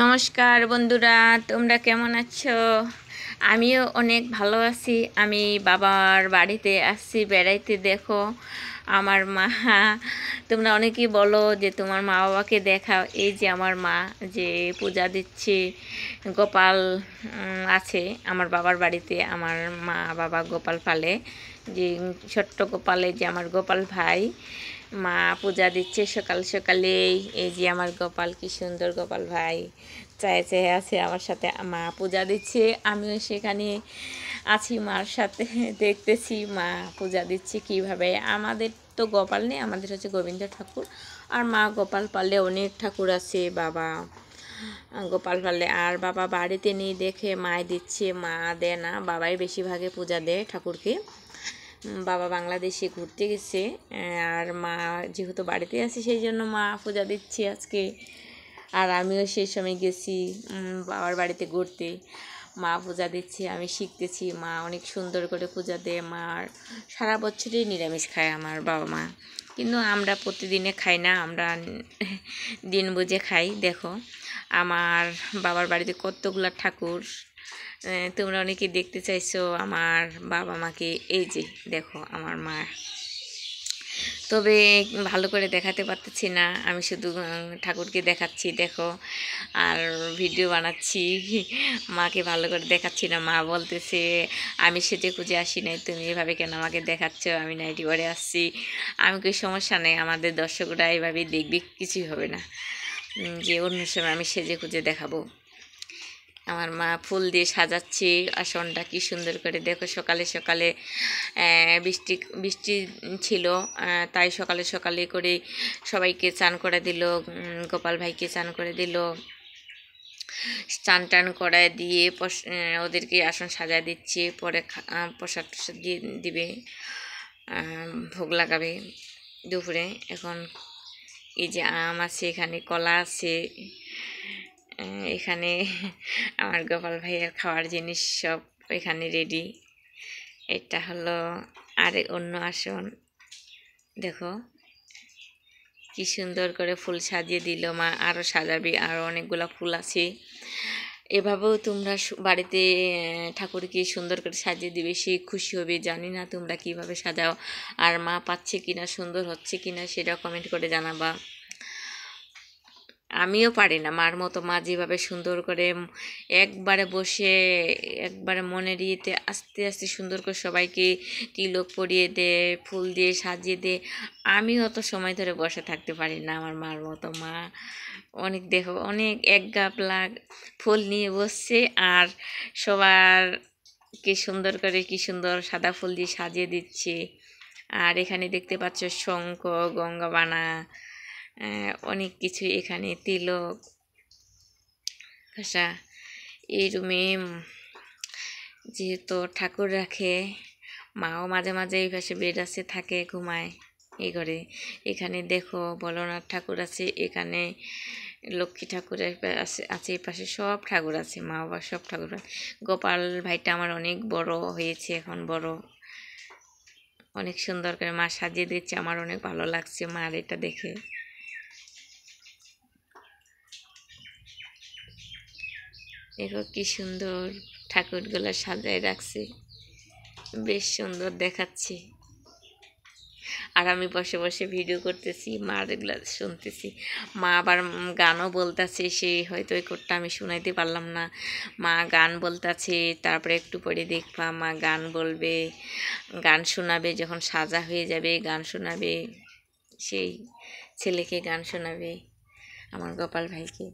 নমস্কার বন্ধুরা, তোমরা কেমন আছো? আমিও অনেক ভালো আছি। আমি বাবার বাড়িতে আসছি বেড়াইতে। দেখো আমার মা, তোমরা অনেকেই বলো যে তোমার মা বাবাকে দেখাও। এই যে আমার মা যে পূজা দিচ্ছে, গোপাল আছে আমার বাবার বাড়িতে। আমার মা বাবা গোপাল পালে, যে ছোট্ট গোপালে, যে আমার গোপাল ভাই, মা পূজা দিচ্ছে সকাল সকালেই। এই যে আমার গোপাল, কি সুন্দর গোপাল ভাই চায়ে চায়ে আছে আমার সাথে, মা পূজা দিচ্ছে। আমিও সেখানে আছি মার সাথে, দেখতেছি মা পূজা দিচ্ছে কিভাবে। আমাদের তো গোপাল নেই, আমাদের হচ্ছে গোবিন্দ ঠাকুর। আর মা গোপাল পালে অনেক ঠাকুর আছে, বাবা গোপাল পালে। আর বাবা বাড়িতে নেই দেখে মায় দিচ্ছে, মা দেয় না, বাবাই বেশিরভাগে পূজা দেয় ঠাকুরকে। বাবা বাংলাদেশে ঘুরতে গেছে, আর মা যেহেতু বাড়িতে আছে সেই জন্য মা পূজা দিচ্ছে আজকে। আর আমিও সেই সময় গেছি বাবার বাড়িতে ঘুরতে, মা পূজা দিচ্ছে, আমি শিখতেছি। মা অনেক সুন্দর করে পূজা দেয়। মার সারা বছরই নিরামিষ খায় আমার বাবা মা, কিন্তু আমরা প্রতিদিনে খাই না, আমরা দিন বুঝে খাই। দেখো আমার বাবার বাড়িতে কতগুলা ঠাকুর, তোমরা অনেকে দেখতে চাইছো আমার বাবা মাকে। এই যে দেখো আমার মা, তবে ভালো করে দেখাতে পারতেছি না, আমি শুধু ঠাকুরকে দেখাচ্ছি দেখো, আর ভিডিও বানাচ্ছি, মাকে ভালো করে দেখাচ্ছি না। মা বলতেছে আমি সেজে খুঁজে আসি নাই, তুমি এভাবে কেন আমাকে দেখাচ্ছ, আমি নাইটি পরে আসছি। আমি কই সমস্যা নেই, আমাদের দর্শকরা এভাবেই দেখবে, কিছুই হবে না, যে অন্য সময় আমি সেজে খুঁজে দেখাবো। আমার মা ফুল দিয়ে সাজাচ্ছে আসনটা, কি সুন্দর করে। দেখো সকালে সকালে বৃষ্টি বৃষ্টি ছিল, তাই সকালে সকালে করে সবাইকে চান করে দিল, গোপাল ভাইকে চান করে দিল, চান টান করায় দিয়ে ওদেরকে আসন সাজায় দিচ্ছে। পরে প্রসাদ টসাদ দিয়ে দিবে, ভোগ লাগাবে দুপুরে। এখন এই যে আম আছে, এখানে কলা আছে, এখানে আমার গোপাল ভাইয়ের খাওয়ার জিনিস সব এখানে রেডি। এটা হলো আরেক অন্য আসন, দেখো কি সুন্দর করে ফুল সাজিয়ে দিল মা। আরও সাজাবি, আরও অনেকগুলো ফুল আছে। এভাবেও তোমরা বাড়িতে ঠাকুরকে সুন্দর করে সাজিয়ে দিবে, সে খুশি হবে। জানি না তোমরা কিভাবে সাজাও, আর মা পাচ্ছে কিনা, সুন্দর হচ্ছে কিনা, সেটা কমেন্ট করে জানাবা। আমিও পারি না মার মতো। মা যেভাবে সুন্দর করে একবারে বসে, একবারে মনের ইয়েতে আস্তে আস্তে সুন্দর করে সবাইকে তিলক পরিয়ে দে, ফুল দিয়ে সাজিয়ে দে, আমি অত সময় ধরে বসে থাকতে পারি না আমার মার মতো। মা অনেক, দেখো অনেক এক গাবলা ফুল নিয়ে বসছে, আর সবারকে সুন্দর করে কি সুন্দর সাদা ফুল দিয়ে সাজিয়ে দিচ্ছে। আর এখানে দেখতে পাচ্ছ শঙ্খ, গঙ্গাবানা, অনেক কিছু, এখানে তিলক ঘষা। এই রুমে যেহেতু ঠাকুর রাখে, মাও মাঝে মাঝে এই পাশে বেড আছে, থাকে, ঘুমায় এই ঘরে। এখানে দেখো বলনাথ ঠাকুর আছে, এখানে লক্ষ্মী ঠাকুর আছে, এই পাশে সব ঠাকুর আছে, মা বাবা সব ঠাকুর। গোপাল ভাইটা আমার অনেক বড় হয়েছে, এখন বড়, অনেক সুন্দর করে মা সাজিয়ে দিচ্ছে। আমার অনেক ভালো লাগছে মার এটা দেখে। দেখো কি সুন্দর ঠাকুরগুলো সাজায় রাখছে, বেশ সুন্দর দেখাচ্ছে। আর আমি বসে বসে ভিডিও করতেছি, মার এগুলো শুনতেছি। মা আবার গানও বলতেছে, সে হয়তো এই কোটটা আমি শুনাইতে পারলাম না। মা গান বলতেছে, তারপরে একটু পরে দেখবা মা গান বলবে, গান শোনাবে, যখন সাজা হয়ে যাবে গান শোনাবে, সেই ছেলেকে গান শোনাবে আমার গোপাল ভাইকে।